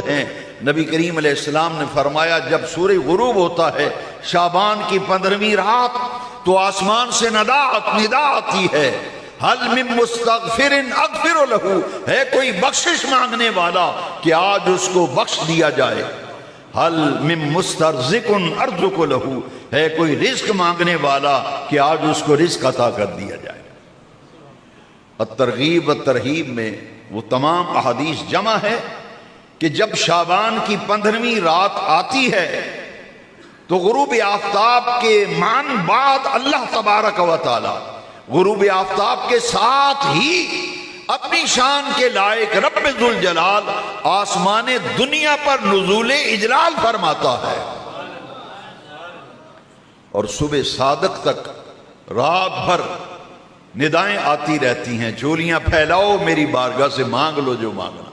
ہیں۔ نبی کریم علیہ السلام نے فرمایا جب سورج غروب ہوتا ہے شعبان کی 15ویں رات تو آسمان سے ندا آتی ہے، حل من مستغفر اغفر لہ، ہے کوئی بخشش مانگنے والا کہ آج اس کو بخش دیا جائے، حل من مسترزق ارزق لہ، ہے کوئی رزق مانگنے والا کہ آج اس کو رزق عطا کر دیا جائے۔ الترغیب والترہیب میں وہ تمام احادیث جمع ہے کہ جب شعبان کی 15ویں رات آتی ہے تو غروب آفتاب کے مان بعد اللہ تبارک و تعالی غروب آفتاب کے ساتھ ہی اپنی شان کے لائق رب ذوالجلال آسمان دنیا پر نزول اجلال فرماتا ہے، اور صبح صادق تک رات بھر ندائیں آتی رہتی ہیں، جھولیاں پھیلاؤ میری بارگاہ سے مانگ لو جو مانگنا۔